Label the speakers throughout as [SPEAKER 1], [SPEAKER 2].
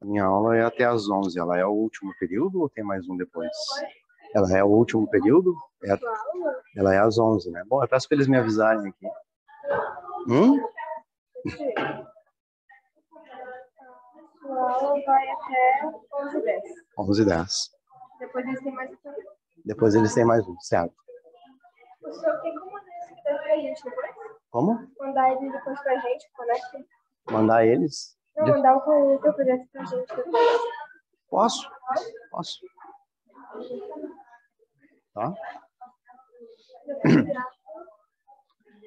[SPEAKER 1] A minha aula é até às 11. Ela é o último período ou tem mais um depois? Ela é o último período? Ela é às 11, né? Bom, eu peço para eles me avisarem aqui.
[SPEAKER 2] Sua aula vai até 11h10.
[SPEAKER 1] 11h10.
[SPEAKER 2] Depois eles têm mais um.
[SPEAKER 1] Depois eles têm mais um, certo?
[SPEAKER 2] O senhor tem como mandar esse aqui pra gente depois?
[SPEAKER 1] Como?
[SPEAKER 2] Mandar ele depois pra gente, conecta?
[SPEAKER 1] Mandar eles?
[SPEAKER 2] Não, mandar o teu projeto pra gente depois.
[SPEAKER 1] Posso? Posso. Tá?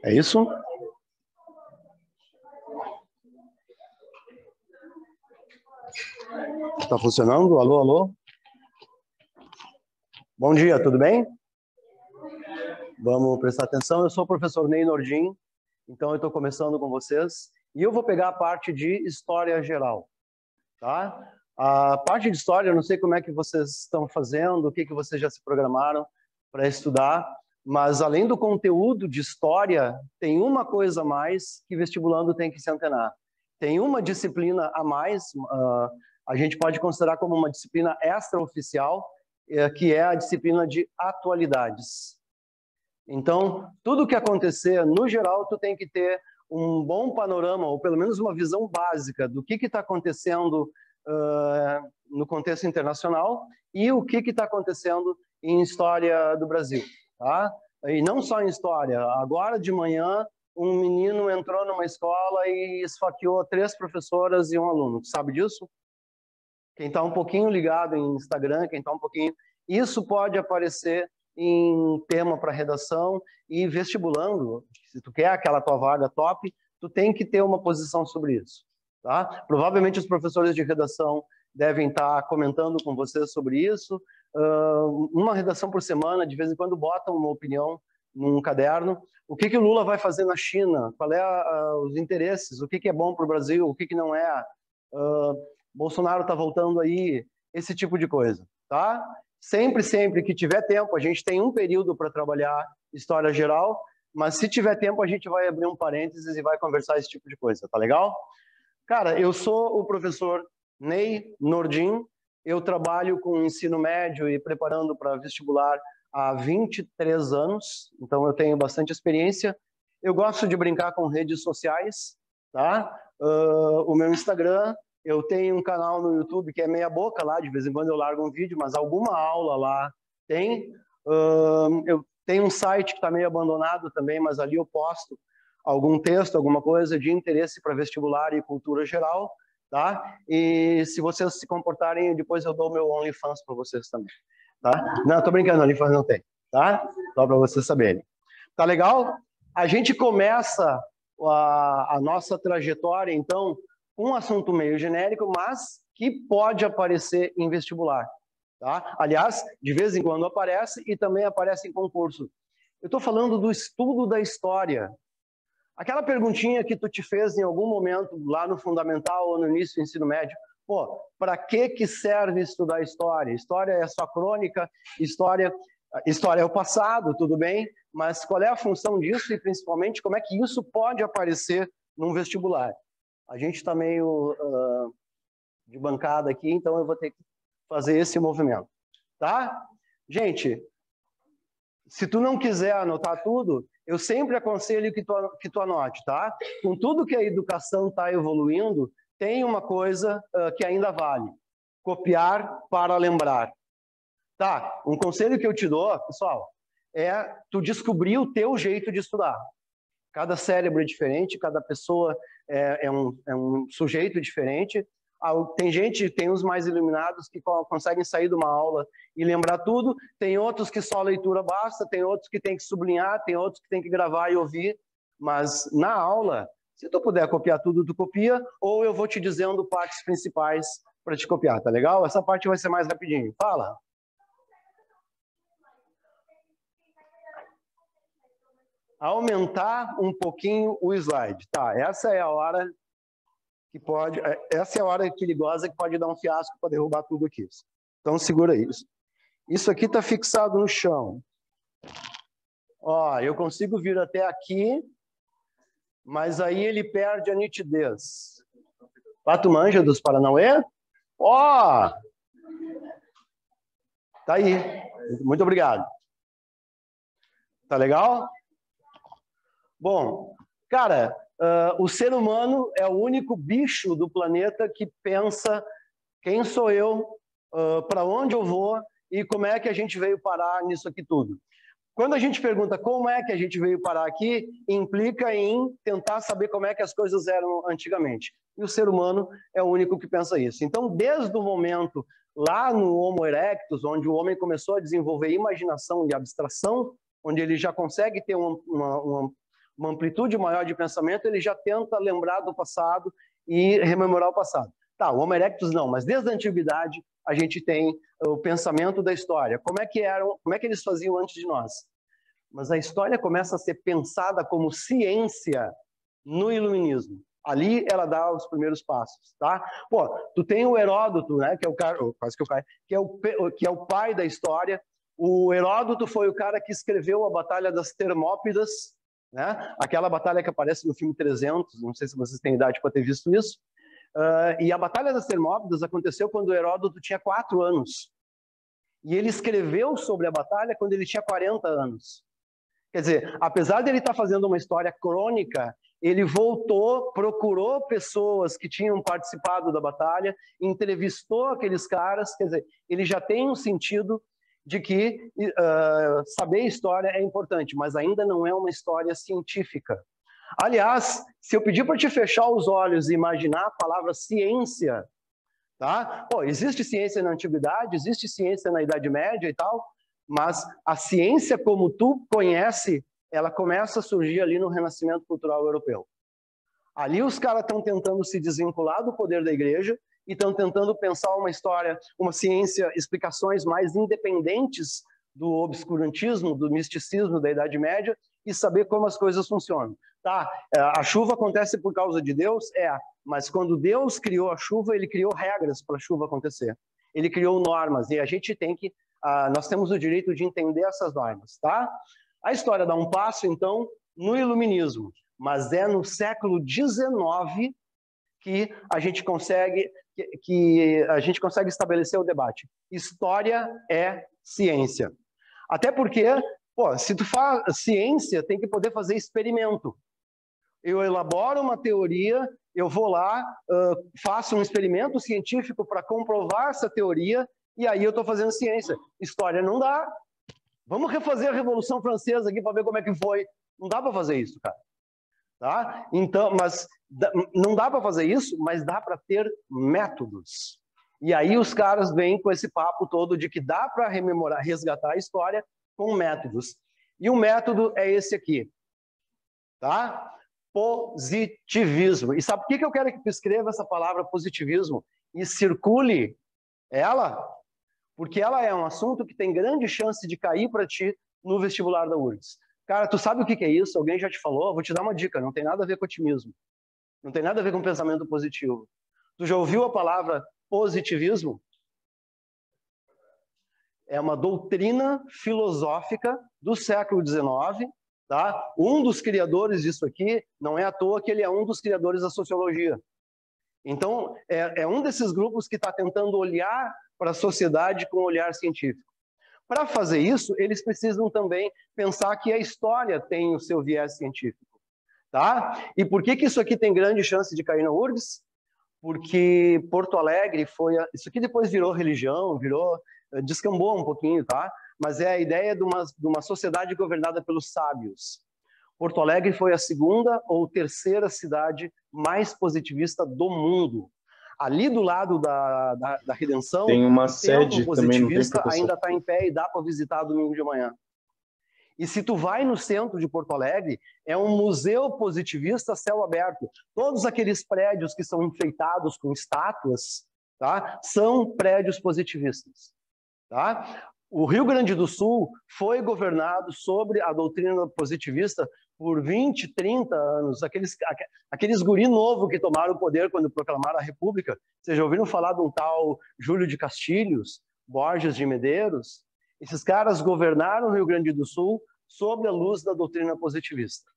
[SPEAKER 1] É isso? Tá funcionando? Alô, alô? Bom dia, tudo bem? Vamos prestar atenção. Eu sou o professor Ney Nordin, então eu estou começando com vocês e eu vou pegar a parte de história geral, tá? A parte de história, eu não sei como é que vocês estão fazendo, o que vocês já se programaram para estudar, mas além do conteúdo de história, tem uma coisa a mais que vestibulando tem que se antenar. Tem uma disciplina a mais, a gente pode considerar como uma disciplina extraoficial, que é a disciplina de atualidades. Então, tudo que acontecer, no geral, tu tem que ter um bom panorama, ou pelo menos uma visão básica do que está acontecendo no contexto internacional e o que está acontecendo em história do Brasil, tá? E não só em história. Agora de manhã, um menino entrou numa escola e esfaqueou 3 professoras e um aluno. Tu sabe disso? Quem está um pouquinho ligado em Instagram, quem está um pouquinho... Isso pode aparecer em tema para redação e vestibulando. Se tu quer aquela tua vaga top, tu tem que ter uma posição sobre isso. Tá? Provavelmente os professores de redação devem estar comentando com vocês sobre isso. Uma redação por semana, de vez em quando botam uma opinião num caderno. O que o Lula vai fazer na China? Qual é os interesses? O que é bom para o Brasil? O que não é? Bolsonaro está voltando aí, esse tipo de coisa, tá? Sempre que tiver tempo, a gente tem um período para trabalhar história geral, mas se tiver tempo, a gente vai abrir um parênteses e vai conversar esse tipo de coisa, tá legal? Cara, eu sou o professor Ney Nordin, eu trabalho com ensino médio e preparando para vestibular há 23 anos, então eu tenho bastante experiência. Eu gosto de brincar com redes sociais, tá? O meu Instagram... Eu tenho um canal no YouTube que é meia boca lá, de vez em quando eu largo um vídeo, mas alguma aula lá tem. Eu tenho um site que está meio abandonado também, mas ali eu posto algum texto, alguma coisa de interesse para vestibular e cultura geral, tá? E se vocês se comportarem, depois eu dou meu OnlyFans para vocês também, tá? Não, tô brincando, OnlyFans não tem, tá? Só para vocês saberem. Tá legal? A gente começa a nossa trajetória, então, um assunto meio genérico, mas que pode aparecer em vestibular. Tá? Aliás, de vez em quando aparece e também aparece em concurso. Eu estou falando do estudo da história. Aquela perguntinha que tu te fez em algum momento lá no fundamental ou no início do ensino médio, pô, para que serve estudar história? História é só crônica, história é o passado, tudo bem, mas qual é a função disso e principalmente como é que isso pode aparecer num vestibular? A gente está meio de bancada aqui, então eu vou ter que fazer esse movimento, tá? Gente, se tu não quiser anotar tudo, eu sempre aconselho que tu anote, tá? Com tudo que a educação está evoluindo, tem uma coisa que ainda vale: copiar para lembrar. Tá? Um conselho que eu te dou, pessoal, é tu descobrir o teu jeito de estudar. Cada cérebro é diferente, cada pessoa é um sujeito diferente. Tem gente, tem os mais iluminados que conseguem sair de uma aula e lembrar tudo, tem outros que só a leitura basta, tem outros que tem que sublinhar, tem outros que tem que gravar e ouvir, mas na aula, se tu puder copiar tudo, tu copia, ou eu vou te dizendo partes principais para te copiar, tá legal? Essa parte vai ser mais rapidinho. Fala! Aumentar um pouquinho o slide. Tá, essa é a hora essa é a hora perigosa que pode dar um fiasco para derrubar tudo aqui. Então segura isso. Isso aqui está fixado no chão. Ó, eu consigo vir até aqui, mas aí ele perde a nitidez. Tu manja dos Paranauê? Ó! Tá aí. Muito obrigado. Tá legal? Bom, cara, o ser humano é o único bicho do planeta que pensa quem sou eu, para onde eu vou e como é que a gente veio parar nisso aqui tudo. Quando a gente pergunta como é que a gente veio parar aqui, implica em tentar saber como é que as coisas eram antigamente. E o ser humano é o único que pensa isso. Então, desde o momento lá no Homo erectus, onde o homem começou a desenvolver imaginação e abstração, onde ele já consegue ter uma amplitude maior de pensamento, ele já tenta lembrar do passado e rememorar o passado. Tá, o Homo erectus não, mas desde a antiguidade a gente tem o pensamento da história. Como é que eles faziam antes de nós? Mas a história começa a ser pensada como ciência no iluminismo. Ali ela dá os primeiros passos, tá? Pô, tu tem o Heródoto, né, que é o cara, quase que o cara, que é o pai da história. O Heródoto foi o cara que escreveu a Batalha das Termópilas, né? Aquela batalha que aparece no filme 300, não sei se vocês têm idade para ter visto isso. E a Batalha das Termópilas aconteceu quando o Heródoto tinha 4 anos. E ele escreveu sobre a batalha quando ele tinha 40 anos. Quer dizer, apesar de ele estar fazendo uma história crônica, ele voltou, procurou pessoas que tinham participado da batalha, entrevistou aqueles caras. Quer dizer, ele já tem um sentido de que saber história é importante, mas ainda não é uma história científica. Aliás, se eu pedir para te fechar os olhos e imaginar a palavra ciência, tá? Pô, existe ciência na antiguidade, existe ciência na Idade Média e tal, mas a ciência como tu conhece, ela começa a surgir ali no Renascimento Cultural Europeu. Ali os caras estão tentando se desvincular do poder da igreja e estão tentando pensar uma história, uma ciência, explicações mais independentes do obscurantismo, do misticismo da Idade Média e saber como as coisas funcionam. Tá, a chuva acontece por causa de Deus? Mas quando Deus criou a chuva, ele criou regras para a chuva acontecer. Ele criou normas e a gente tem que, nós temos o direito de entender essas normas, tá? A história dá um passo, então, no iluminismo, mas é no século XIX que a gente consegue estabelecer o debate. História é ciência. Até porque, pô, se tu faz ciência, tem que poder fazer experimento. Eu elaboro uma teoria, eu vou lá, faço um experimento científico para comprovar essa teoria, e aí eu estou fazendo ciência. História não dá. Vamos refazer a Revolução Francesa aqui para ver como é que foi. Não dá para fazer isso, cara. Tá? Então, mas não dá para fazer isso, mas dá para ter métodos. E aí os caras vêm com esse papo todo de que dá para rememorar, resgatar a história com métodos. E o método é esse aqui, tá? Positivismo. E sabe por que eu quero que tu escreva essa palavra positivismo e circule ela? Porque ela é um assunto que tem grande chance de cair para ti no vestibular da URGS. Cara, tu sabe o que é isso? Alguém já te falou? Vou te dar uma dica, não tem nada a ver com otimismo. Não tem nada a ver com pensamento positivo. Tu já ouviu a palavra positivismo? É uma doutrina filosófica do século XIX, tá? Um dos criadores disso aqui, não é à toa que ele é um dos criadores da sociologia. Então, é um desses grupos que está tentando olhar para a sociedade com um olhar científico. Para fazer isso, eles precisam também pensar que a história tem o seu viés científico. Tá? E por que isso aqui tem grande chance de cair na URGS? Porque Porto Alegre foi... Isso aqui depois virou religião, descambou um pouquinho, tá? Mas é a ideia de uma sociedade governada pelos sábios. Porto Alegre foi a segunda ou terceira cidade mais positivista do mundo. Ali do lado da Redenção,
[SPEAKER 3] tem uma sede também, não tem,
[SPEAKER 1] ainda está em pé e dá para visitar domingo de manhã. E se tu vai no centro de Porto Alegre, é um museu positivista a céu aberto. Todos aqueles prédios que são enfeitados com estátuas, tá, são prédios positivistas. Tá? O Rio Grande do Sul foi governado sobre a doutrina positivista por 20, 30 anos. Aqueles guri novo que tomaram o poder quando proclamaram a República. Vocês já ouviram falar de um tal Júlio de Castilhos, Borges de Medeiros? Esses caras governaram o Rio Grande do Sul sob a luz da doutrina positivista.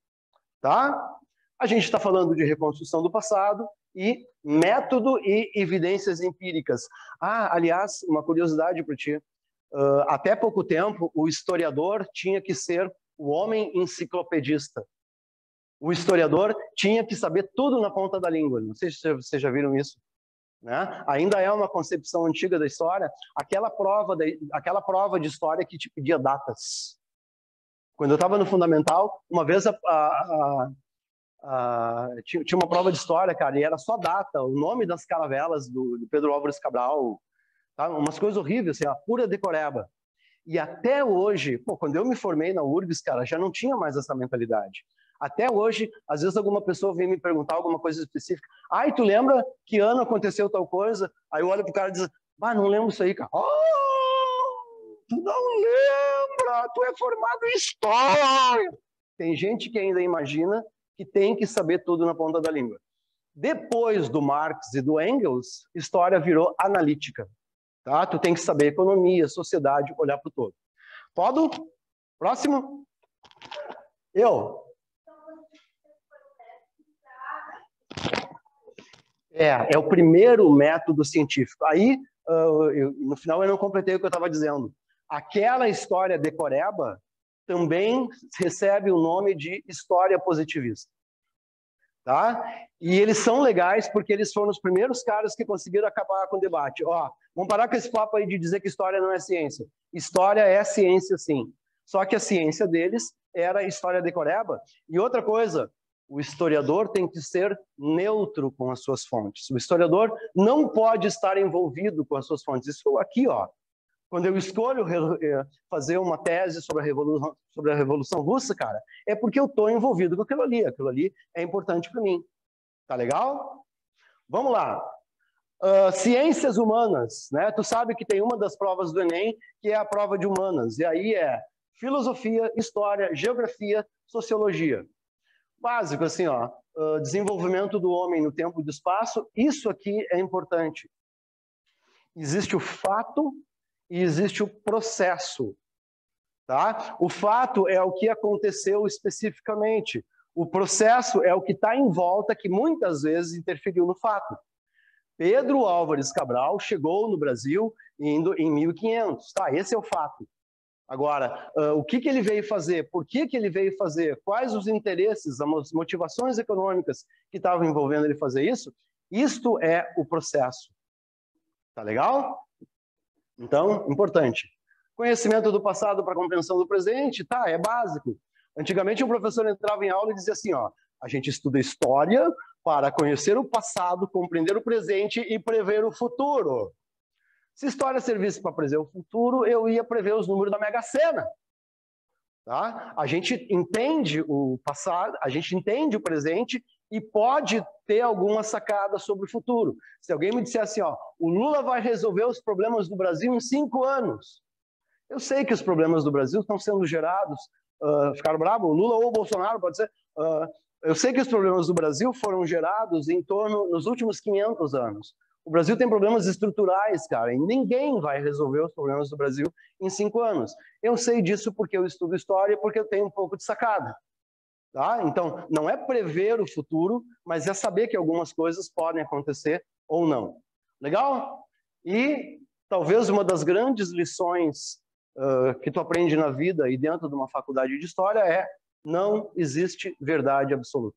[SPEAKER 1] Tá? A gente está falando de reconstrução do passado e método e evidências empíricas. Aliás, uma curiosidade para ti. Até pouco tempo, o historiador tinha que ser o homem enciclopedista. O historiador tinha que saber tudo na ponta da língua. Não sei se vocês já viram isso. Né? Ainda é uma concepção antiga da história, aquela prova de história que te pedia datas. Quando eu estava no fundamental, uma vez tinha uma prova de história, cara, e era só data, o nome das caravelas do Pedro Álvares Cabral, tá? Umas coisas horríveis, assim, a pura decoreba. E até hoje, quando eu me formei na URGS, cara, já não tinha mais essa mentalidade. Até hoje, às vezes alguma pessoa vem me perguntar alguma coisa específica. E tu lembra que ano aconteceu tal coisa? Aí eu olho pro cara e diz, não lembro isso aí, cara. Tu não lembra, tu é formado em história. Tem gente que ainda imagina que tem que saber tudo na ponta da língua. Depois do Marx e do Engels, história virou analítica. Tá? Tu tem que saber economia, sociedade, olhar para o todo. Todo? Próximo? É o primeiro método científico. Aí, no final, eu não completei o que eu estava dizendo. Aquela história decoreba também recebe o nome de história positivista. Tá? E eles são legais porque eles foram os primeiros caras que conseguiram acabar com o debate. Vamos parar com esse papo aí de dizer que história não é ciência. História é ciência, sim. Só que a ciência deles era história decoreba. E outra coisa, o historiador tem que ser neutro com as suas fontes. O historiador não pode estar envolvido com as suas fontes. Isso aqui, quando eu escolho fazer uma tese sobre a Revolução Russa, cara, é porque eu estou envolvido com aquilo ali. Aquilo ali é importante para mim. Tá legal? Vamos lá. Ciências humanas, né? Tu sabe que tem uma das provas do Enem que é a prova de humanas. E aí é filosofia, história, geografia, sociologia. Básico, assim, desenvolvimento do homem no tempo e do espaço. Isso aqui é importante. Existe o fato e existe o processo, tá? O fato é o que aconteceu especificamente. O processo é o que está em volta, que muitas vezes interferiu no fato. Pedro Álvares Cabral chegou no Brasil indo em 1500, tá? Esse é o fato. Agora, o que ele veio fazer? Por que ele veio fazer? Quais os interesses, as motivações econômicas que estavam envolvendo ele fazer isso? Isto é o processo. Tá legal? Então, importante. Conhecimento do passado para compreensão do presente, tá, é básico. Antigamente o professor entrava em aula e dizia assim, a gente estuda história para conhecer o passado, compreender o presente e prever o futuro. Se história servisse para prever o futuro, eu ia prever os números da Mega Sena. Tá? A gente entende o passado, a gente entende o presente e pode ter alguma sacada sobre o futuro. Se alguém me disser assim, o Lula vai resolver os problemas do Brasil em 5 anos. Eu sei que os problemas do Brasil estão sendo gerados, ficaram bravos, o Lula ou o Bolsonaro, pode ser. Eu sei que os problemas do Brasil foram gerados nos últimos 500 anos. O Brasil tem problemas estruturais, cara, e ninguém vai resolver os problemas do Brasil em 5 anos. Eu sei disso porque eu estudo história e porque eu tenho um pouco de sacada. Tá? Então, não é prever o futuro, mas é saber que algumas coisas podem acontecer ou não. Legal? E talvez uma das grandes lições que tu aprende na vida e dentro de uma faculdade de história é: não existe verdade absoluta.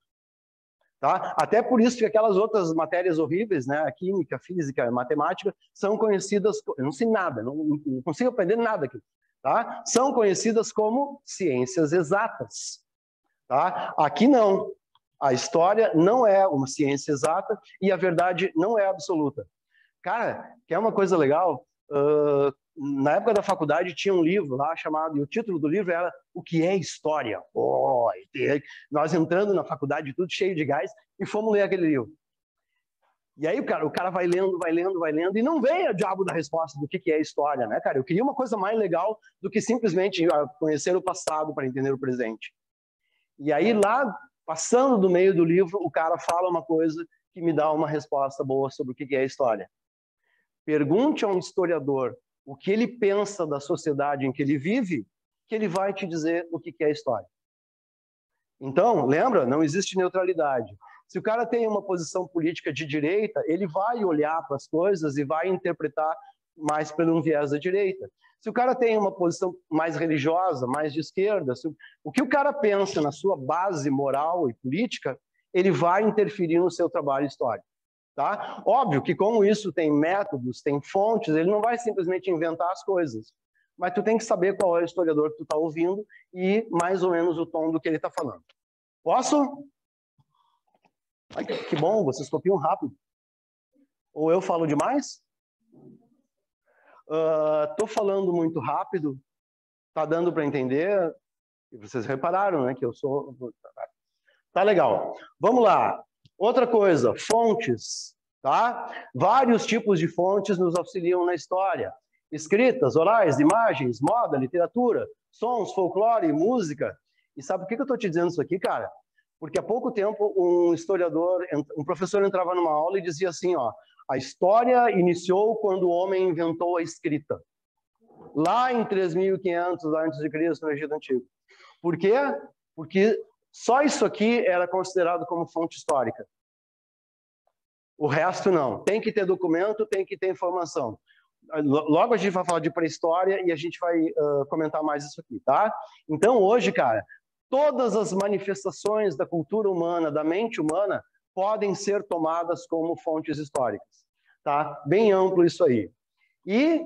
[SPEAKER 1] Tá? Até por isso que aquelas outras matérias horríveis, né, a química, a física, a matemática, são conhecidas, eu não sei nada, não consigo aprender nada aqui, tá? São conhecidas como ciências exatas. Tá? Aqui não. A história não é uma ciência exata e a verdade não é absoluta. Cara, quer uma coisa legal? Na época da faculdade tinha um livro lá chamado, e o título do livro era O que é História? Nós entrando na faculdade, tudo cheio de gás, e fomos ler aquele livro. E aí o cara vai lendo, e não vem o diabo da resposta do que é história, né, cara? Eu queria uma coisa mais legal do que simplesmente conhecer o passado para entender o presente. E aí lá, passando do meio do livro, o cara fala uma coisa que me dá uma resposta boa sobre o que é história. Pergunte a um historiador o que ele pensa da sociedade em que ele vive, que ele vai te dizer o que é história. Então, lembra? Não existe neutralidade. Se o cara tem uma posição política de direita, ele vai olhar para as coisas e vai interpretar mais pelo um viés da direita. Se o cara tem uma posição mais religiosa, mais de esquerda, o que o cara pensa na sua base moral e política, ele vai interferir no seu trabalho histórico. Tá? Óbvio que como isso tem métodos, tem fontes, ele não vai simplesmente inventar as coisas. Mas tu tem que saber qual é o historiador que tu está ouvindo e mais ou menos o tom do que ele está falando. Posso? Ai, que bom, vocês copiam rápido. Ou eu falo demais? Estou falando muito rápido? Tá dando para entender? Vocês repararam, né, que eu sou... Tá legal. Vamos lá. Outra coisa, fontes, tá? Vários tipos de fontes nos auxiliam na história. Escritas, orais, imagens, moda, literatura, sons, folclore, música. E sabe por que eu estou te dizendo isso aqui, cara? Porque há pouco tempo um professor entrava numa aula e dizia assim, ó, a história iniciou quando o homem inventou a escrita. Lá em 3.500 a.C., no Egito Antigo. Por quê? Porque só isso aqui era considerado como fonte histórica. O resto não. Tem que ter documento, tem que ter informação. Logo a gente vai falar de pré-história e a gente vai comentar mais isso aqui, tá? Então hoje, cara, todas as manifestações da cultura humana, da mente humana, podem ser tomadas como fontes históricas, tá? Bem amplo isso aí. E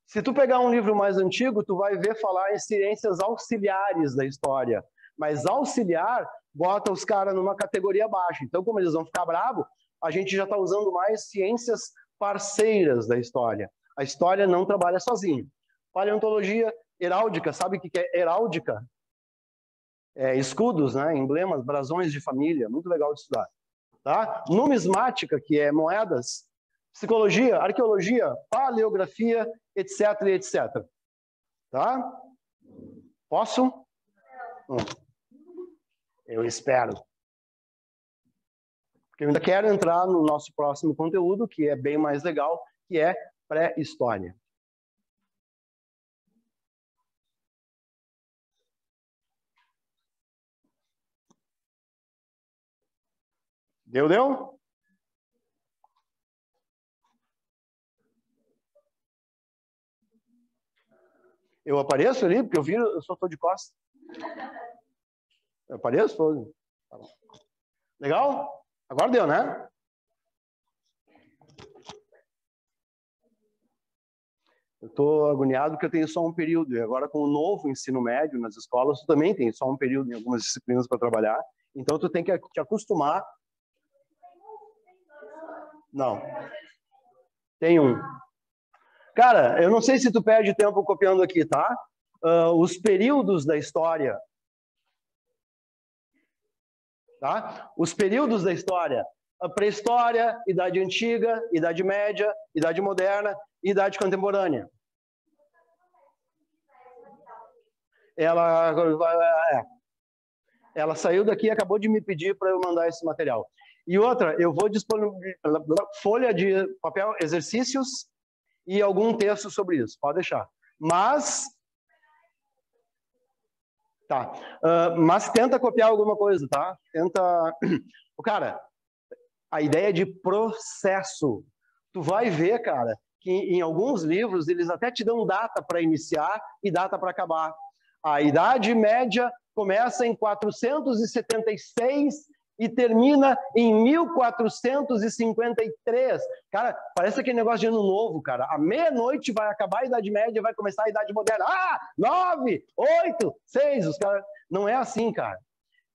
[SPEAKER 1] se tu pegar um livro mais antigo, tu vai ver falar em ciências auxiliares da história. Mas auxiliar bota os caras numa categoria baixa. Então, como eles vão ficar bravos, a gente já está usando mais ciências parceiras da história. A história não trabalha sozinha. Paleontologia, heráldica, sabe o que é heráldica? Escudos, né? Emblemas, brasões de família, muito legal de estudar. Tá? Numismática, que é moedas. Psicologia, arqueologia, paleografia, etc, etc. Tá? Posso? Eu espero. Porque eu ainda quero entrar no nosso próximo conteúdo, que é bem mais legal, que é pré-história. Deu? Eu apareço ali, porque eu só estou de costas. Eu apareço? Tá bom. Legal? Agora deu, né? Eu estou agoniado porque eu tenho só um período. E agora, com o novo ensino médio nas escolas, tu também tem só um período em algumas disciplinas para trabalhar. Então, tu tem que te acostumar. Não. Tem um. Cara, eu não sei se tu perde tempo copiando aqui, tá? Os períodos da história. Tá? Os períodos da história. A pré-história, Idade Antiga, Idade Média, Idade Moderna e Idade Contemporânea. Ela saiu daqui e acabou de me pedir para eu mandar esse material. E outra, eu vou disponibilizar folha de papel, exercícios e algum texto sobre isso. Pode deixar. Mas tenta copiar alguma coisa, tá? Tenta... Cara, a ideia de processo. Tu vai ver, cara, que em alguns livros eles até te dão data para iniciar e data para acabar. A Idade Média começa em 476 e termina em 1453. Cara, parece aquele negócio de ano novo, cara. À meia-noite vai acabar a Idade Média e vai começar a Idade Moderna. 9, 8, 6. Os caras... Não é assim, cara.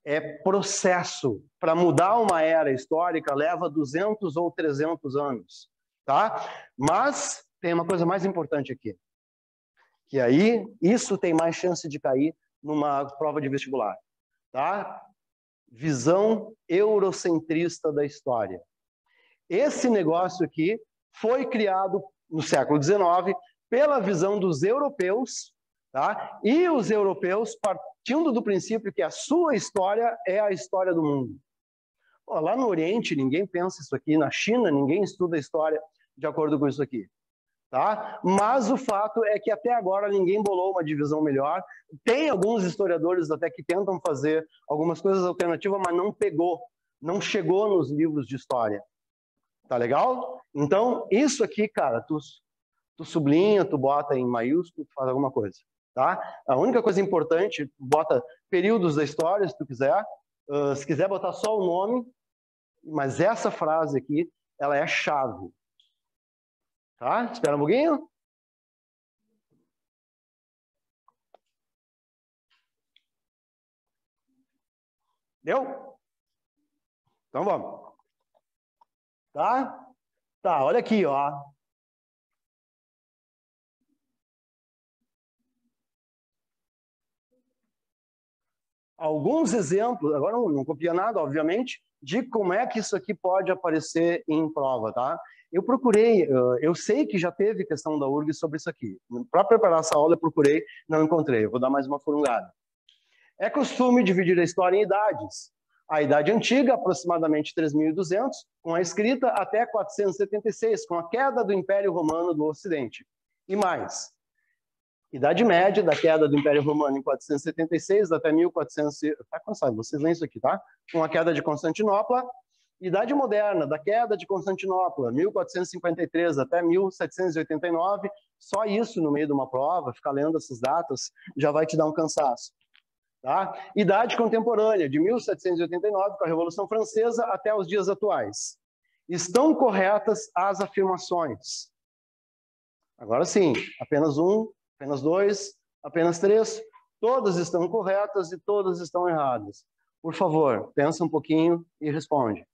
[SPEAKER 1] É processo. Para mudar uma era histórica leva 200 ou 300 anos. Tá? Mas tem uma coisa mais importante aqui. Que aí, isso tem mais chance de cair numa prova de vestibular. Tá? Visão eurocentrista da história. Esse negócio aqui foi criado no século XIX pela visão dos europeus, tá? E os europeus partindo do princípio que a sua história é a história do mundo. Pô, lá no Oriente ninguém pensa isso aqui, na China ninguém estuda a história de acordo com isso aqui. Tá? Mas o fato é que até agora ninguém bolou uma divisão melhor. Tem alguns historiadores até que tentam fazer algumas coisas alternativas, mas não pegou, não chegou nos livros de história. Tá legal? Então, isso aqui, cara, tu sublinha, tu bota em maiúsculo, tu faz alguma coisa. Tá? A única coisa importante, bota períodos da história, se tu quiser. Se quiser botar só o nome, mas essa frase aqui, ela é chave. Tá? Espera um pouquinho. Deu? Então vamos. Tá? Tá, olha aqui, ó. Alguns exemplos, agora não copia nada, obviamente, de como é que isso aqui pode aparecer em prova, tá? Eu procurei, eu sei que já teve questão da URGS sobre isso aqui. Para preparar essa aula eu procurei, não encontrei. Eu vou dar mais uma furungada. É costume dividir a história em idades. A Idade Antiga, aproximadamente 3.200, com a escrita, até 476, com a queda do Império Romano do Ocidente. E mais, Idade Média, da queda do Império Romano em 476 até 1400... Tá cansado, vocês leem isso aqui, tá? Com a queda de Constantinopla. Idade Moderna, da queda de Constantinopla, 1453 até 1789. Só isso no meio de uma prova, ficar lendo essas datas, já vai te dar um cansaço. Tá? Idade Contemporânea, de 1789, com a Revolução Francesa, até os dias atuais. Estão corretas as afirmações? Agora sim, apenas um, apenas dois, apenas três. Todas estão corretas e todas estão erradas. Por favor, pensa um pouquinho e responde.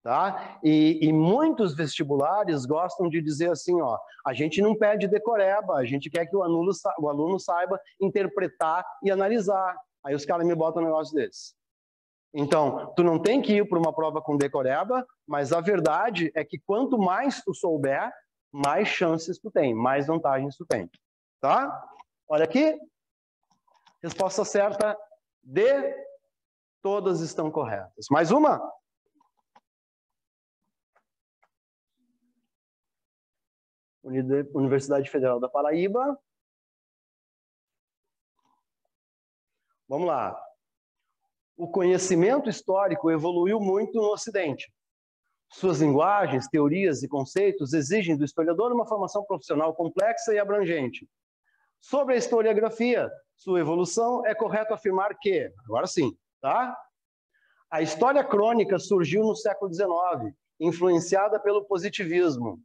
[SPEAKER 1] Tá? E muitos vestibulares gostam de dizer assim, ó, a gente não pede decoreba, a gente quer que o aluno saiba interpretar e analisar. Aí os caras me botam um negócio desse. Então, tu não tem que ir para uma prova com decoreba, mas a verdade é que quanto mais tu souber, mais chances tu tem, mais vantagens tu tem. Tá? Olha aqui. Resposta certa D. Todas estão corretas. Mais uma? Universidade Federal da Paraíba. Vamos lá. O conhecimento histórico evoluiu muito no Ocidente. Suas linguagens, teorias e conceitos exigem do historiador uma formação profissional complexa e abrangente. Sobre a historiografia, sua evolução, é correto afirmar que, agora sim, tá? A história crônica surgiu no século XIX, influenciada pelo positivismo.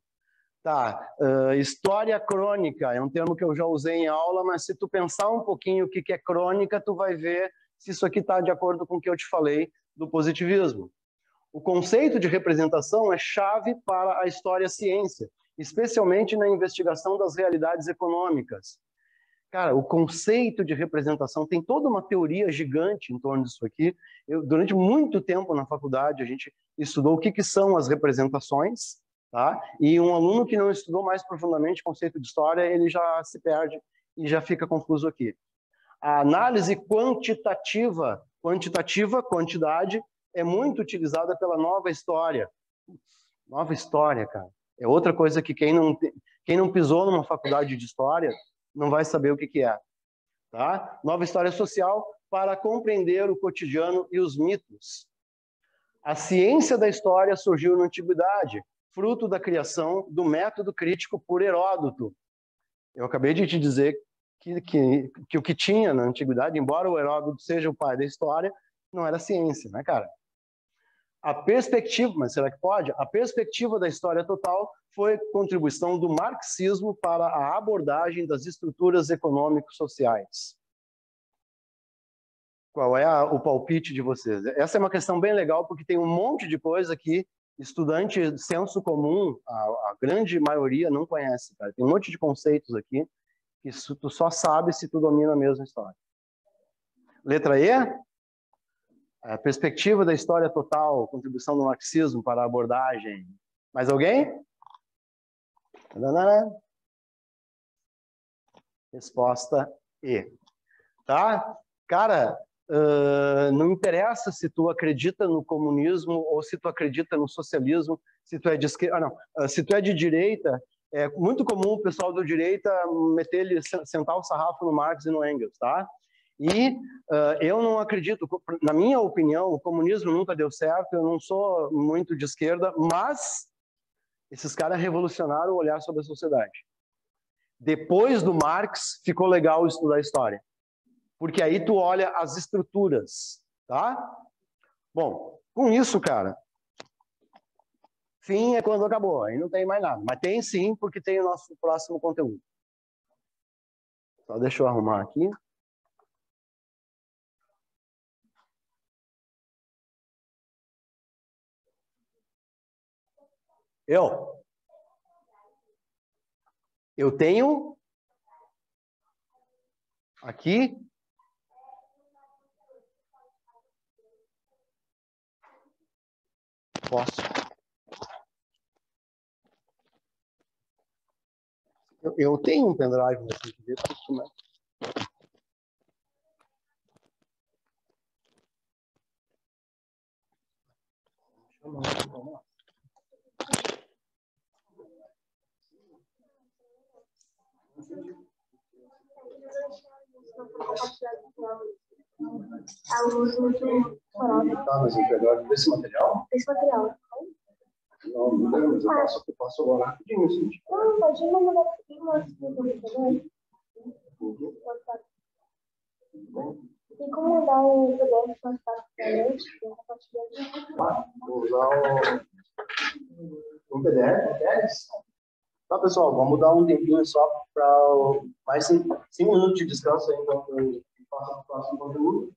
[SPEAKER 1] Tá, história crônica é um termo que eu já usei em aula, mas se tu pensar um pouquinho o que é crônica, tu vai ver se isso aqui está de acordo com o que eu te falei do positivismo. O conceito de representação é chave para a história-ciência, especialmente na investigação das realidades econômicas. Cara, o conceito de representação tem toda uma teoria gigante em torno disso aqui. Durante muito tempo na faculdade, a gente estudou o que são as representações. Tá? E um aluno que não estudou mais profundamente o conceito de história, ele já se perde e já fica confuso aqui. A análise quantitativa, quantidade, é muito utilizada pela nova história. Nova história, cara. É outra coisa que quem não pisou numa faculdade de história não vai saber o que é. Tá? Nova história social para compreender o cotidiano e os mitos. A ciência da história surgiu na antiguidade, fruto da criação do método crítico por Heródoto. Eu acabei de te dizer que o que tinha na antiguidade, embora o Heródoto seja o pai da história, não era ciência, né, cara? A perspectiva, mas será que pode? A perspectiva da história total foi contribuição do marxismo para a abordagem das estruturas econômico-sociais. Qual é o palpite de vocês? Essa é uma questão bem legal, porque tem um monte de coisa que estudante senso comum, a grande maioria não conhece, cara. Tem um monte de conceitos aqui que tu só sabe se tu domina a mesma história. Letra E, a perspectiva da história total, contribuição do marxismo para a abordagem. Mais alguém? Resposta E, tá? Cara, não interessa se tu acredita no comunismo ou se tu acredita no socialismo, se tu é de esquerda, se tu é de direita, é muito comum o pessoal do direita sentar o sarrafo no Marx e no Engels, tá? E eu não acredito, na minha opinião, o comunismo nunca deu certo, eu não sou muito de esquerda, mas esses caras revolucionaram o olhar sobre a sociedade. Depois do Marx, ficou legal estudar história. Porque aí tu olha as estruturas, tá? Bom, com isso, cara, fim é quando acabou, aí não tem mais nada. Mas tem sim, porque tem o nosso próximo conteúdo. Só deixa eu arrumar aqui. Eu tenho aqui posso. Eu tenho um pendrive, mas tem que ver como é. Tá, mas o pendrive desse material?
[SPEAKER 2] Esse material.
[SPEAKER 1] Não, não tem, mas eu posso olhar rapidinho, assim.
[SPEAKER 2] Não, pode ir mandar aqui, mas não tem também. Tem como mandar um PDF mais fácil pra gente?
[SPEAKER 1] Vou usar um PDF. Tá, pessoal, vamos dar um tempinho só para mais 5 minutos de descanso aí enquanto eu faço o próximo conteúdo.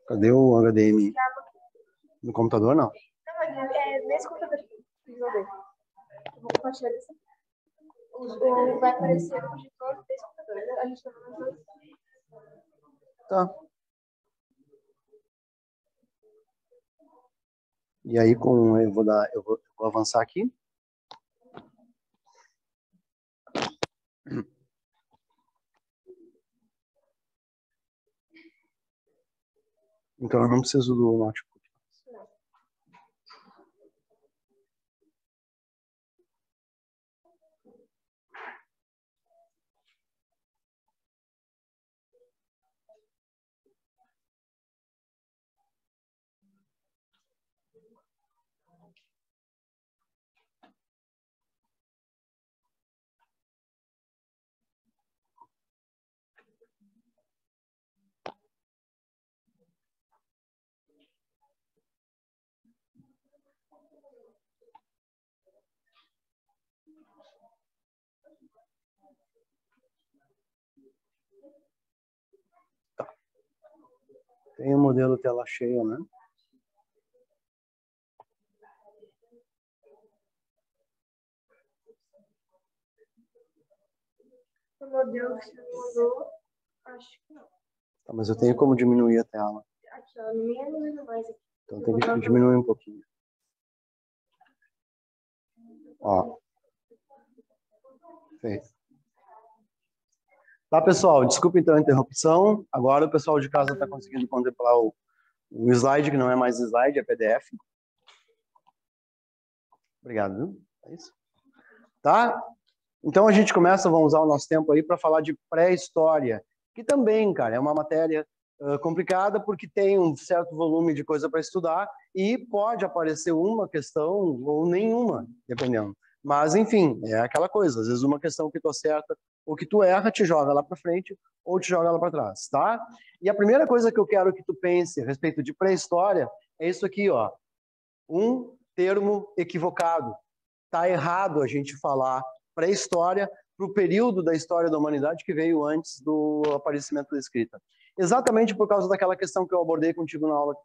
[SPEAKER 1] Cadê o HDMI? No computador, não.
[SPEAKER 2] Não, mas é nesse computador aqui. Eu vou compartilhar desse. Vai aparecer o monitor desse computador. A gente tá falando.
[SPEAKER 1] Tá. E aí, eu vou avançar aqui. Então, eu não preciso do notebook. Tá. Tem o modelo tela cheia, né?
[SPEAKER 2] O modelo que você mandou, acho que não.
[SPEAKER 1] Tá, mas eu tenho como diminuir a tela.
[SPEAKER 2] Aqui, ó, menos e mais aqui.
[SPEAKER 1] Então tem que diminuir um pouquinho. Ó. Feito. Tá, pessoal, desculpa então a interrupção. Agora o pessoal de casa está conseguindo contemplar o slide, que não é mais slide, é PDF. Obrigado, viu? É isso. Tá? Então a gente começa, vamos usar o nosso tempo aí para falar de pré-história, que também, cara, é uma matéria complicada porque tem um certo volume de coisa para estudar e pode aparecer uma questão ou nenhuma, dependendo. Mas, enfim, é aquela coisa. Às vezes uma questão que tu acerta ou que tu erra te joga lá para frente ou te joga lá para trás, tá? E a primeira coisa que eu quero que tu pense a respeito de pré-história é isso aqui, ó. Um termo equivocado. Tá errado a gente falar pré-história para o período da história da humanidade que veio antes do aparecimento da escrita. Exatamente por causa daquela questão que eu abordei contigo na aula,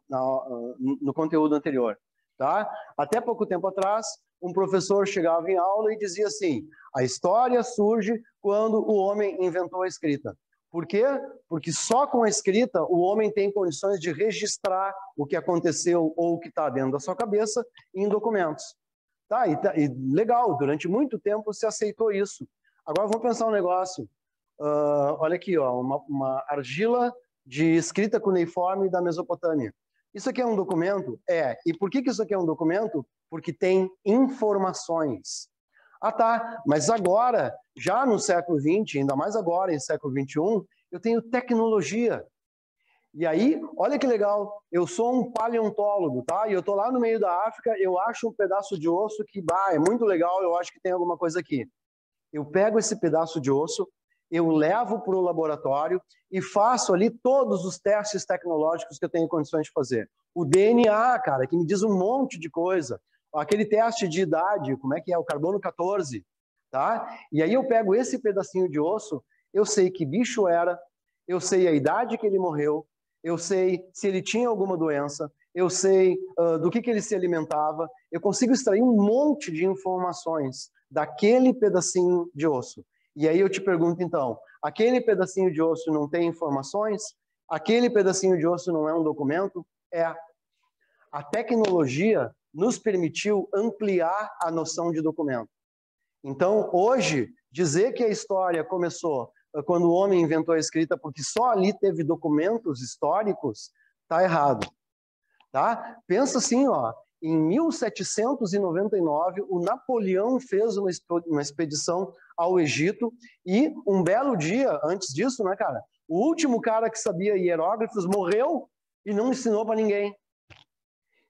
[SPEAKER 1] no conteúdo anterior. Tá? Até pouco tempo atrás, um professor chegava em aula e dizia assim: a história surge quando o homem inventou a escrita. Por quê? Porque só com a escrita o homem tem condições de registrar o que aconteceu ou o que está dentro da sua cabeça em documentos. Tá, e legal, durante muito tempo se aceitou isso. Agora vamos pensar um negócio. Olha aqui, ó, uma argila de escrita cuneiforme da Mesopotâmia. Isso aqui é um documento? É. E por que isso aqui é um documento? Porque tem informações. Ah, tá, mas agora, já no século XX, ainda mais agora, em século XXI, eu tenho tecnologia. E aí, olha que legal, eu sou um paleontólogo, tá? E eu tô lá no meio da África, eu acho um pedaço de osso que, é muito legal, eu acho que tem alguma coisa aqui. Eu pego esse pedaço de osso, eu levo para o laboratório e faço ali todos os testes tecnológicos que eu tenho condições de fazer. O DNA, cara, que me diz um monte de coisa. Aquele teste de idade, como é que é? O carbono 14, tá? E aí eu pego esse pedacinho de osso, eu sei que bicho era, eu sei a idade que ele morreu, eu sei se ele tinha alguma doença, eu sei do que ele se alimentava, eu consigo extrair um monte de informações daquele pedacinho de osso. E aí eu te pergunto então, aquele pedacinho de osso não tem informações? Aquele pedacinho de osso não é um documento? É. A tecnologia nos permitiu ampliar a noção de documento. Então, hoje, dizer que a história começou quando o homem inventou a escrita porque só ali teve documentos históricos, tá errado. Tá? Pensa assim, ó, em 1799, o Napoleão fez uma expedição ao Egito e um belo dia antes disso, né, cara? O último cara que sabia hieróglifos morreu e não ensinou para ninguém.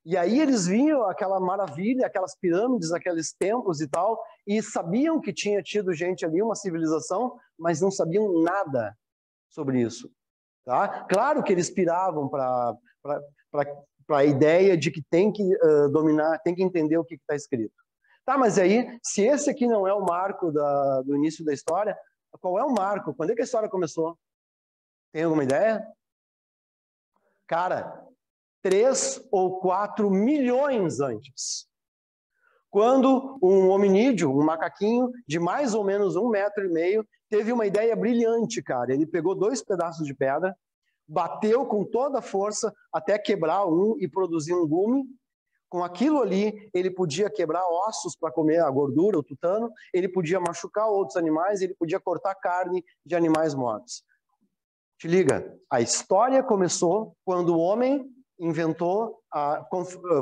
[SPEAKER 1] E aí eles viam aquela maravilha, aquelas pirâmides, aqueles templos e tal, e sabiam que tinha tido gente ali, uma civilização, mas não sabiam nada sobre isso. Tá? Claro que eles piravam para a ideia de que tem que dominar, tem que entender o que está escrito. Tá, mas aí, se esse aqui não é o marco do início da história, qual é o marco? Quando é que a história começou? Tem alguma ideia? Cara, 3 ou 4 milhões antes. Quando um hominídeo, um macaquinho de mais ou menos 1,5 metro, teve uma ideia brilhante, cara. Ele pegou 2 pedaços de pedra, bateu com toda a força até quebrar um e produzir um gume. Com aquilo ali, ele podia quebrar ossos para comer a gordura, o tutano, ele podia machucar outros animais, ele podia cortar carne de animais mortos. Te liga, a história começou quando o homem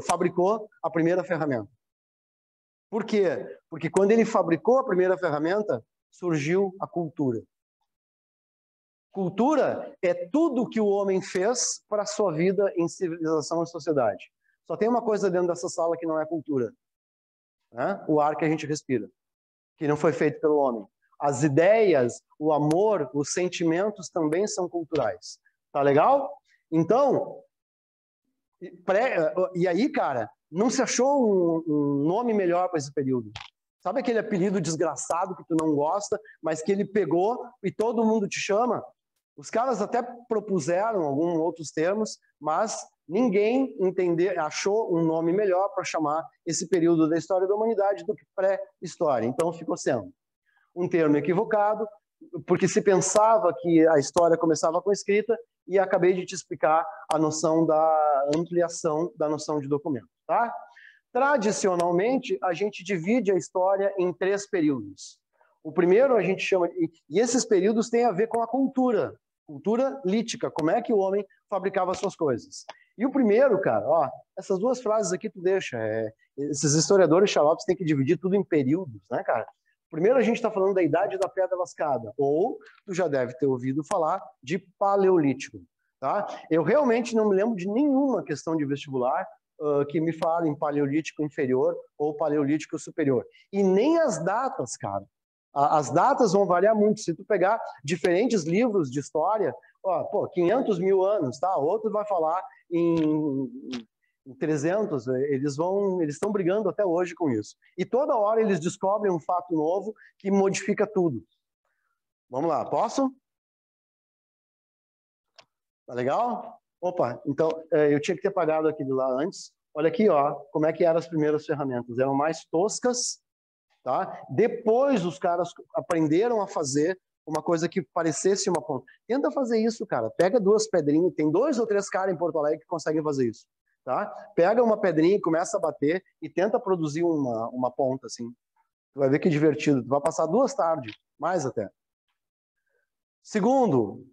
[SPEAKER 1] fabricou a primeira ferramenta. Por quê? Porque quando ele fabricou a primeira ferramenta, surgiu a cultura. Cultura é tudo que o homem fez para a sua vida em civilização e sociedade. Só tem uma coisa dentro dessa sala que não é cultura, né? O ar que a gente respira, que não foi feito pelo homem. As ideias, o amor, os sentimentos também são culturais. Tá legal? Então, e aí, cara, não se achou um nome melhor para esse período. Sabe aquele apelido desgraçado que tu não gosta, mas que ele pegou e todo mundo te chama? Os caras até propuseram alguns outros termos, mas ninguém achou um nome melhor para chamar esse período da história da humanidade do que pré-história. Então ficou sendo um termo equivocado, porque se pensava que a história começava com escrita, e acabei de te explicar a noção da ampliação da noção de documento, tá? Tradicionalmente, a gente divide a história em 3 períodos. O primeiro a gente chama, e esses períodos têm a ver com a cultura lítica, como é que o homem fabricava as suas coisas. E o primeiro, cara, ó, essas 2 frases aqui tu deixa, esses historiadores xaropes têm que dividir tudo em períodos, né, cara? Primeiro a gente está falando da Idade da Pedra Lascada, ou tu já deve ter ouvido falar de Paleolítico, tá? Eu realmente não me lembro de nenhuma questão de vestibular que me fale em Paleolítico inferior ou Paleolítico superior. E nem as datas, cara. As datas vão variar muito. Se tu pegar diferentes livros de história, 500 mil anos, tá? Outro vai falar em 300, eles estão brigando até hoje com isso. E toda hora eles descobrem um fato novo que modifica tudo. Vamos lá, posso? Tá legal? Opa, então eu tinha que ter apagado aquele lá antes. Olha aqui, ó, como é que eram as primeiras ferramentas. Eram mais toscas, tá? Depois os caras aprenderam a fazer uma coisa que parecesse uma ponta. Tenta fazer isso, cara. Pega 2 pedrinhas, tem 2 ou 3 caras em Porto Alegre que conseguem fazer isso. Tá? Pega uma pedrinha e começa a bater e tenta produzir uma ponta assim. Tu vai ver que divertido. Tu vai passar 2 tardes, mais até. Segundo,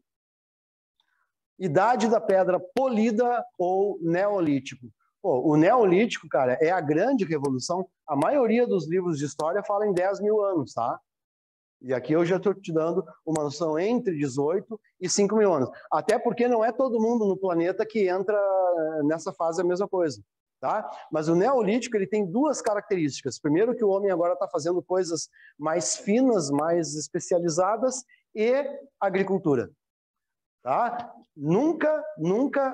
[SPEAKER 1] Idade da Pedra Polida ou Neolítico. Pô, o Neolítico, cara, é a grande revolução. A maioria dos livros de história fala em 10 mil anos, tá? E aqui eu já estou te dando uma noção entre 18 e 5 mil anos. Até porque não é todo mundo no planeta que entra nessa fase a mesma coisa, tá? Mas o Neolítico, ele tem 2 características. Primeiro, que o homem agora está fazendo coisas mais finas, mais especializadas, e agricultura, tá? Nunca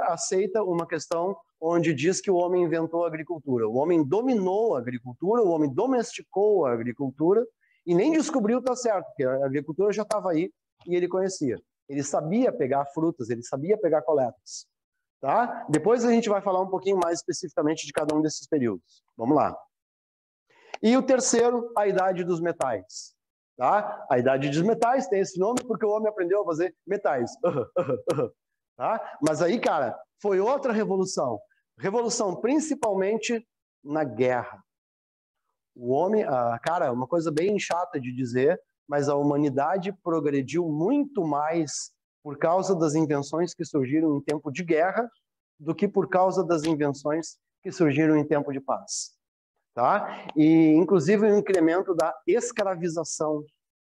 [SPEAKER 1] aceita uma questão onde diz que o homem inventou a agricultura. O homem dominou a agricultura, o homem domesticou a agricultura, e nem descobriu tá certo, porque a agricultura já estava aí e ele conhecia. Ele sabia pegar frutas, ele sabia pegar coletas. Tá? Depois a gente vai falar um pouquinho mais especificamente de cada um desses períodos. Vamos lá. E o terceiro, a Idade dos Metais. Tá? A Idade dos Metais tem esse nome porque o homem aprendeu a fazer metais. Tá? Mas aí, cara, foi outra revolução. Revolução principalmente na guerra. O homem, cara, uma coisa bem chata de dizer, mas a humanidade progrediu muito mais por causa das invenções que surgiram em tempo de guerra do que por causa das invenções que surgiram em tempo de paz. Tá? E, inclusive, o incremento da escravização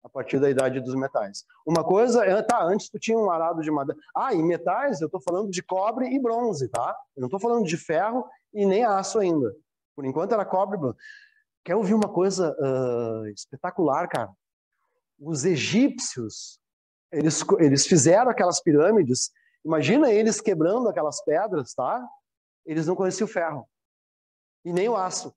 [SPEAKER 1] a partir da Idade dos Metais. Uma coisa, antes tu tinha um arado de madeira. E metais, eu estou falando de cobre e bronze, tá? Eu não estou falando de ferro e nem aço ainda. Por enquanto era cobre e bronze. Quer ouvir uma coisa espetacular, cara? Os egípcios, eles fizeram aquelas pirâmides, imagina eles quebrando aquelas pedras, tá? Eles não conheciam o ferro e nem o aço.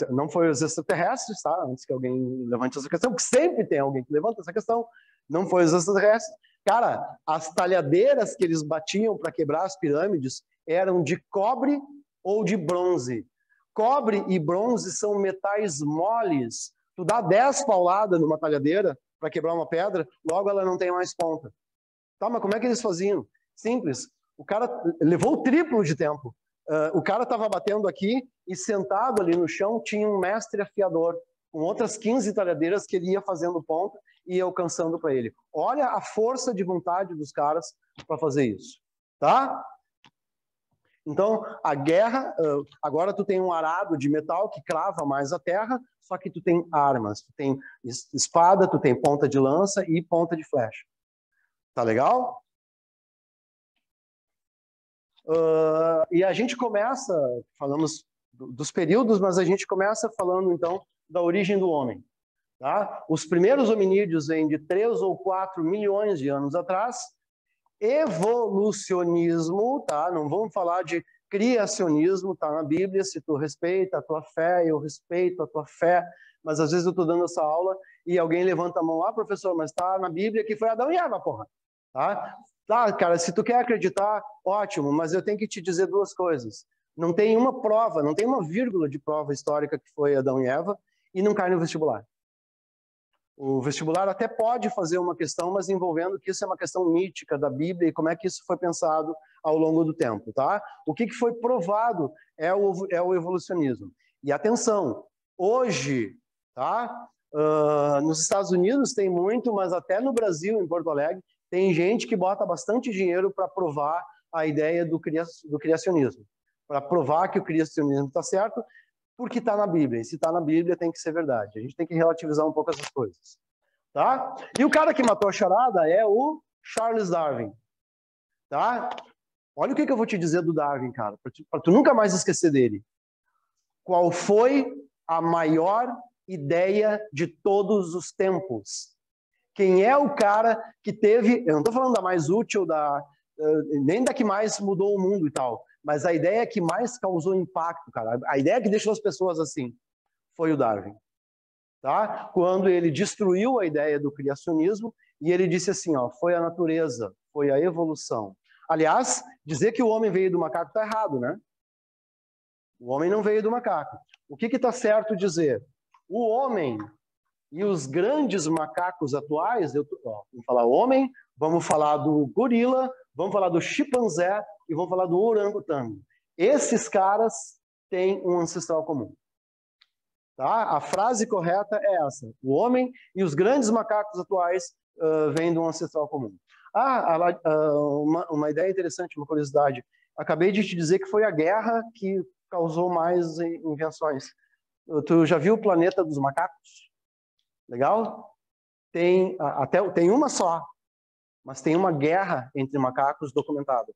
[SPEAKER 1] Não foi os extraterrestres, tá? Antes que alguém levante essa questão, porque sempre tem alguém que levanta essa questão. Não foi os extraterrestres, Cara, as talhadeiras que eles batiam para quebrar as pirâmides eram de cobre ou de bronze. Cobre e bronze são metais moles. Tu dá 10 pauladas numa talhadeira para quebrar uma pedra, logo ela não tem mais ponta. Tá, mas como é que eles faziam? Simples. O cara levou o triplo de tempo. O cara estava batendo aqui e sentado ali no chão tinha um mestre afiador com outras 15 talhadeiras que ele ia fazendo ponta e ia alcançando para ele. Olha a força de vontade dos caras para fazer isso. Tá? Então, a guerra, agora tu tem um arado de metal que crava mais a terra, só que tu tem armas, tu tem espada, tu tem ponta de lança e ponta de flecha. Tá legal? E a gente começa, falamos dos períodos, mas a gente começa falando, então, da origem do homem. Tá? Os primeiros hominídeos vêm de 3 ou 4 milhões de anos atrás. Evolucionismo, tá? Não vamos falar de criacionismo, tá na Bíblia. Se tu respeita a tua fé, eu respeito a tua fé, mas às vezes eu estou dando essa aula e alguém levanta a mão lá, professor, mas tá na Bíblia que foi Adão e Eva, porra. Tá? Tá, cara, se tu quer acreditar, ótimo, mas eu tenho que te dizer duas coisas. Não tem uma prova, não tem uma vírgula de prova histórica que foi Adão e Eva e não cai no vestibular. O vestibular até pode fazer uma questão, mas envolvendo que isso é uma questão mítica da Bíblia e como é que isso foi pensado ao longo do tempo, tá? O que foi provado é o evolucionismo. E atenção, hoje, tá? Nos Estados Unidos tem muito, mas até no Brasil, em Porto Alegre, tem gente que bota bastante dinheiro para provar a ideia do criacionismo, para provar que o criacionismo está certo, porque está na Bíblia. E se está na Bíblia, tem que ser verdade. A gente tem que relativizar um pouco essas coisas. Tá? E o cara que matou a charada é o Charles Darwin. Tá? Olha o que eu vou te dizer do Darwin, cara, para tu nunca mais esquecer dele. Qual foi a maior ideia de todos os tempos? Quem é o cara que teve... Eu não estou falando da mais útil, nem da que mais mudou o mundo e tal, mas a ideia que mais causou impacto, cara, a ideia que deixou as pessoas assim, foi o Darwin. Tá? Quando ele destruiu a ideia do criacionismo e ele disse assim, ó, foi a natureza, foi a evolução. Aliás, dizer que o homem veio do macaco está errado, né? O homem não veio do macaco. O que está certo dizer? O homem e os grandes macacos atuais, vamos falar homem, vamos falar do gorila, vamos falar do chimpanzé e vamos falar do orangotango. Esses caras têm um ancestral comum. Tá? A frase correta é essa. O homem e os grandes macacos atuais vêm de um ancestral comum. Uma ideia interessante, uma curiosidade. Acabei de te dizer que foi a guerra que causou mais invenções. Tu já viu o Planeta dos Macacos? Legal? Tem uma só, mas tem uma guerra entre macacos documentada.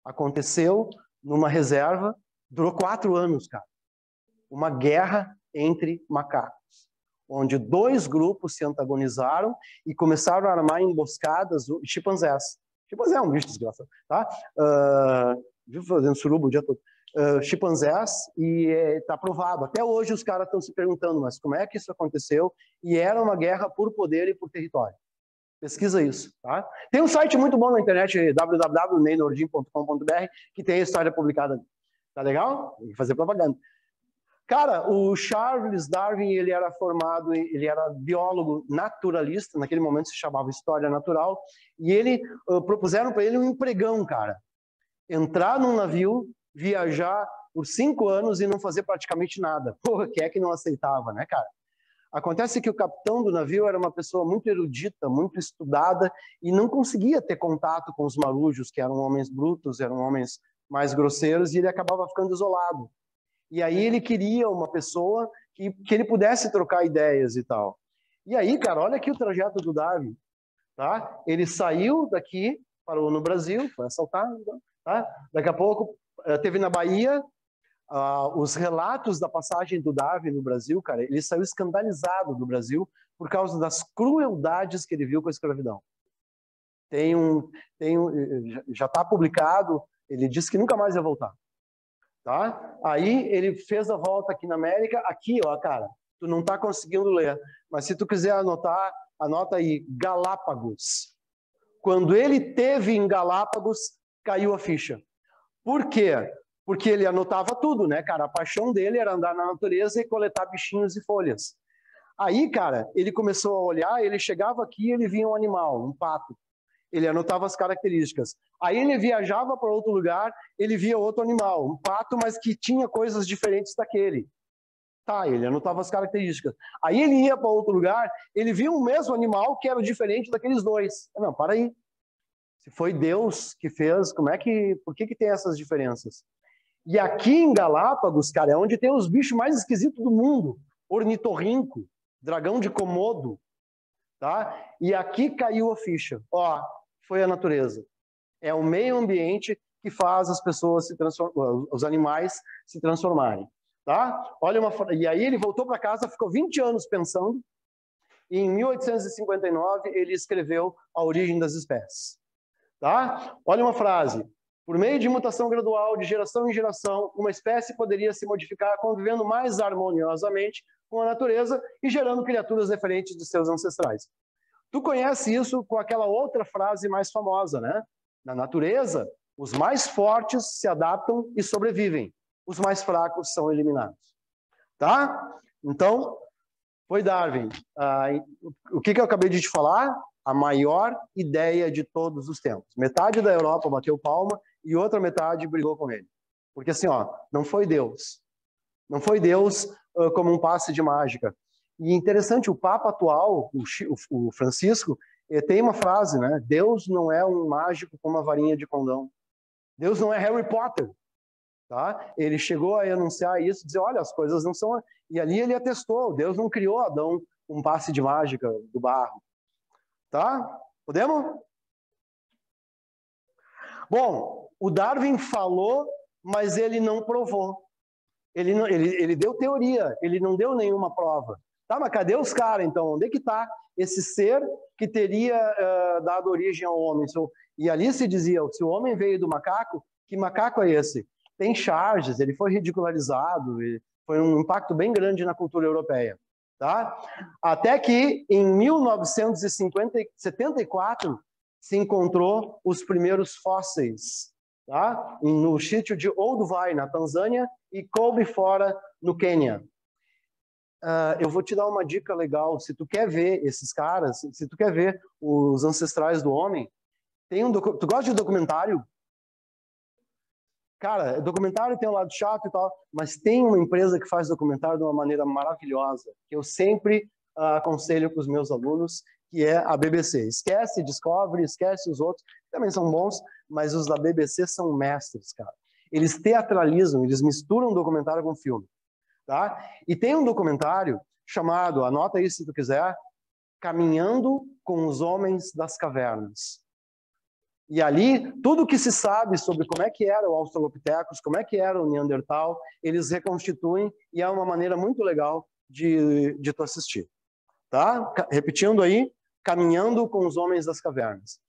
[SPEAKER 1] Aconteceu numa reserva, durou 4 anos, cara. Uma guerra entre macacos, onde 2 grupos se antagonizaram e começaram a armar emboscadas chimpanzés. Chimpanzé é um bicho desgraçado, tá? Viu fazendo suruba o dia todo. Chimpanzés, e está provado. Até hoje os caras estão se perguntando, mas como é que isso aconteceu? E era uma guerra por poder e por território. Pesquisa isso, tá? Tem um site muito bom na internet, www.neinordin.com.br, que tem a história publicada. Tá legal? Tem que fazer propaganda. Cara, o Charles Darwin, ele era biólogo naturalista, naquele momento se chamava História Natural, e ele propuseram para ele um empregão, cara. Entrar num navio, viajar por 5 anos e não fazer praticamente nada. Porra, quem é que não aceitava, né, cara? Acontece que o capitão do navio era uma pessoa muito erudita, muito estudada, e não conseguia ter contato com os marujos, que eram homens brutos, eram homens mais grosseiros, e ele acabava ficando isolado. E aí ele queria uma pessoa que ele pudesse trocar ideias e tal. E aí, cara, olha aqui o trajeto do Darwin. Tá? Ele saiu daqui, parou no Brasil, foi assaltado, tá? Daqui a pouco teve na Bahia os relatos da passagem do Darwin no Brasil, cara. Ele saiu escandalizado do Brasil por causa das crueldades que ele viu com a escravidão. Já está publicado, ele disse que nunca mais ia voltar. Tá? Aí ele fez a volta aqui na América, aqui, ó, cara, tu não está conseguindo ler, mas se tu quiser anotar, anota aí, Galápagos. Quando ele teve em Galápagos, caiu a ficha. Por quê? Porque ele anotava tudo, né, cara? A paixão dele era andar na natureza e coletar bichinhos e folhas. Aí, cara, ele começou a olhar, ele chegava aqui e ele via um animal, um pato. Ele anotava as características. Aí ele viajava para outro lugar, ele via outro animal, um pato, mas que tinha coisas diferentes daquele. Tá, ele anotava as características. Aí ele ia para outro lugar, ele via o mesmo animal que era diferente daqueles dois. Não, para aí. Se foi Deus que fez, por que tem essas diferenças? E aqui em Galápagos, cara, é onde tem os bichos mais esquisitos do mundo. Ornitorrinco, dragão de Komodo, tá? E aqui caiu a ficha. Ó, foi a natureza. É o meio ambiente que faz as pessoas os animais se transformarem, tá? Olha e aí ele voltou para casa, ficou 20 anos pensando, e em 1859 ele escreveu A Origem das Espécies, tá? Olha uma frase. Por meio de mutação gradual, de geração em geração, uma espécie poderia se modificar convivendo mais harmoniosamente com a natureza e gerando criaturas diferentes de seus ancestrais. Tu conhece isso com aquela outra frase mais famosa, né? Na natureza, os mais fortes se adaptam e sobrevivem. Os mais fracos são eliminados. Tá? Então, foi Darwin. O que eu acabei de te falar? A maior ideia de todos os tempos. Metade da Europa bateu palma e outra metade brigou com ele. Porque assim, ó, não foi Deus. Não foi Deus como um passe de mágica. E interessante, o Papa atual, o Francisco, tem uma frase, né? Deus não é um mágico com uma varinha de condão. Deus não é Harry Potter. Tá? Ele chegou a enunciar isso, dizer, olha, as coisas não são... E ali ele atestou, Deus não criou Adão um passe de mágica do barro. Tá? Podemos? Bom, o Darwin falou, mas ele não provou. Ele deu teoria, ele não deu nenhuma prova. Tá, mas cadê os caras, então? Onde é que está esse ser que teria dado origem ao homem? E ali se dizia, se o homem veio do macaco, que macaco é esse? Tem charges, ele foi ridicularizado, foi um impacto bem grande na cultura europeia. Tá? Até que, em 1974, se encontrou os primeiros fósseis, tá? No sítio de Olduvai, na Tanzânia, e Kobe Fora, no Quênia. Eu vou te dar uma dica legal. Se tu quer ver esses caras, se tu quer ver os ancestrais do homem, tu gosta de documentário? Cara, documentário tem um lado chato e tal, mas tem uma empresa que faz documentário de uma maneira maravilhosa, que eu sempre aconselho para os meus alunos, que é a BBC. Esquece Discovery, esquece os outros, que também são bons, mas os da BBC são mestres, cara. Eles teatralizam, eles misturam documentário com filme. Tá? E tem um documentário chamado, anota aí se tu quiser, Caminhando com os Homens das Cavernas. E ali, tudo que se sabe sobre como é que era o Australopithecus, como é que era o Neandertal, eles reconstituem e é uma maneira muito legal de tu assistir. Tá? Repetindo aí, Caminhando com os Homens das Cavernas.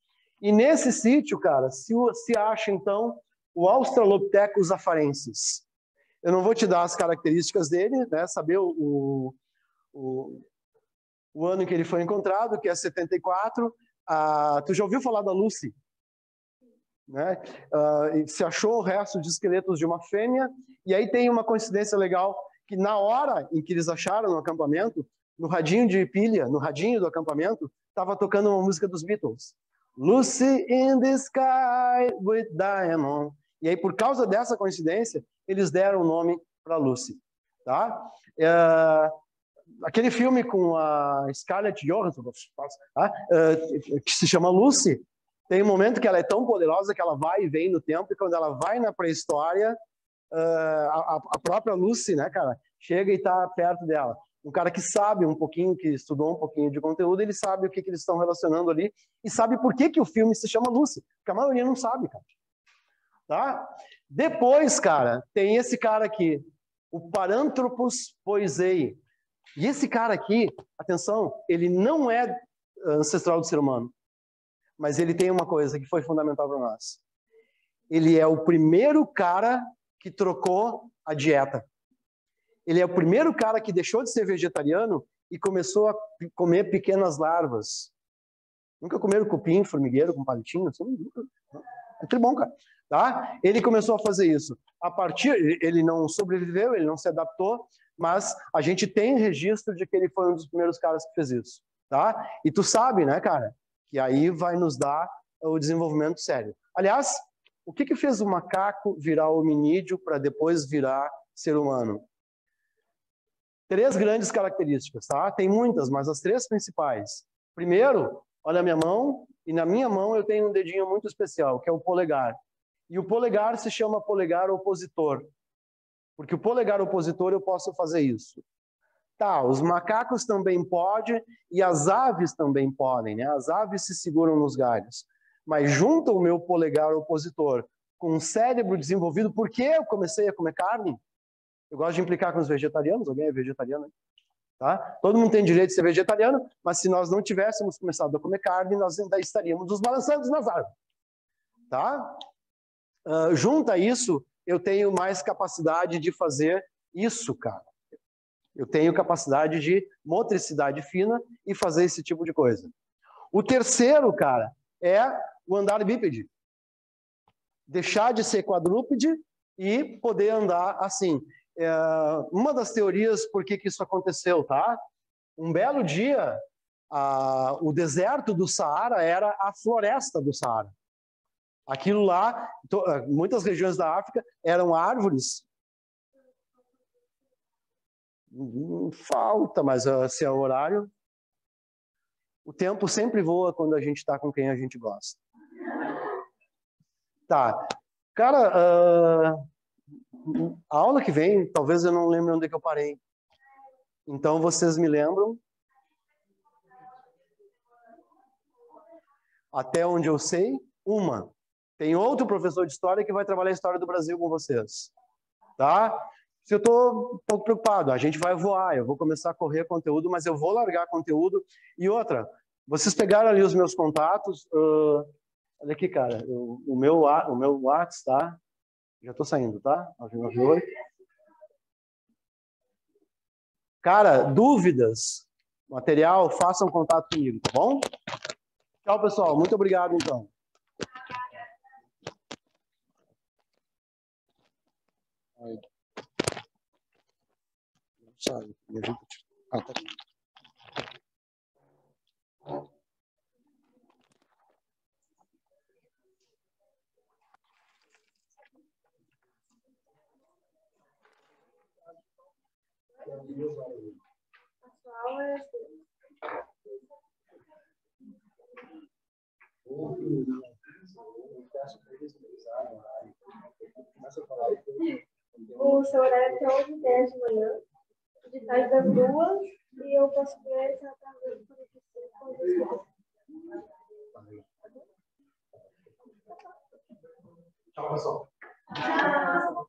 [SPEAKER 1] E nesse sítio, cara, se acha então o Australopithecus afarensis. Eu não vou te dar as características dele, né? Saber o ano em que ele foi encontrado, que é 74. Tu já ouviu falar da Lucy? Né? Se achou o resto de esqueletos de uma fêmea, e aí tem uma coincidência legal, que na hora em que eles acharam no acampamento, no radinho de pilha, no radinho do acampamento, estava tocando uma música dos Beatles. Lucy in the sky with diamond. E aí, por causa dessa coincidência, eles deram o nome para Lucy. Tá? Aquele filme com a Scarlett Johansson, que se chama Lucy, tem um momento que ela é tão poderosa que ela vai e vem no tempo, e quando ela vai na pré-história, a própria Lucy, né, cara, chega e está perto dela. Um cara que sabe um pouquinho, que estudou um pouquinho de conteúdo, ele sabe o que eles estão relacionando ali, e sabe por que o filme se chama Lucy, porque a maioria não sabe, cara. Tá? Depois, cara, tem esse cara aqui, o Paranthropus poisei. E esse cara aqui, atenção, ele não é ancestral do ser humano, mas ele tem uma coisa que foi fundamental para nós. Ele é o primeiro cara que trocou a dieta. Ele é o primeiro cara que deixou de ser vegetariano e começou a comer pequenas larvas. Nunca comeram cupim, formigueiro com palitinho? Assim, é tudo bom, cara. Tá? Ele começou a fazer isso. Ele não sobreviveu, ele não se adaptou, mas a gente tem registro de que ele foi um dos primeiros caras que fez isso. Tá? E tu sabe, né, cara, que aí vai nos dar o desenvolvimento sério. Aliás, o que fez o macaco virar hominídeo para depois virar ser humano? 3 grandes características, tá? Tem muitas, mas as 3 principais. Primeiro, olha a minha mão, e na minha mão eu tenho um dedinho muito especial, que é o polegar. E o polegar se chama polegar opositor. Porque o polegar opositor eu posso fazer isso. Tá, os macacos também podem e as aves também podem, né? As aves se seguram nos galhos. Mas junta o meu polegar opositor com um cérebro desenvolvido, por que eu comecei a comer carne? Eu gosto de implicar com os vegetarianos, alguém é vegetariano? Tá? Todo mundo tem direito de ser vegetariano, mas se nós não tivéssemos começado a comer carne, nós ainda estaríamos nos balançando nas árvores. Tá? Junto a isso, eu tenho mais capacidade de fazer isso, cara. Eu tenho capacidade de motricidade fina e fazer esse tipo de coisa. O terceiro, cara, é o andar bípede. Deixar de ser quadrúpede e poder andar assim. Uma das teorias por que isso aconteceu, tá? Um belo dia, o deserto do Saara era a floresta do Saara. Aquilo lá, muitas regiões da África eram árvores. Falta, mas se é o horário. O tempo sempre voa quando a gente está com quem a gente gosta. Tá. Cara, a aula que vem, talvez eu não lembre onde é que eu parei. Então, vocês me lembram? Até onde eu sei, uma. Tem outro professor de história que vai trabalhar a história do Brasil com vocês. Tá? Se eu estou um pouco preocupado, a gente vai voar, eu vou começar a correr conteúdo, mas eu vou largar conteúdo. E outra, vocês pegaram ali os meus contatos, olha aqui, cara, o meu WhatsApp, tá? Já estou saindo, tá? 998. Cara, dúvidas, material, façam contato comigo, tá bom? Tchau, pessoal. Muito obrigado, então. Sabe, me ajuda. Tá aqui.
[SPEAKER 2] O seu horário é até 11h10 de manhã, de tarde das 2, e eu posso ver essa tarde das 45.
[SPEAKER 1] Tchau, pessoal. Tchau.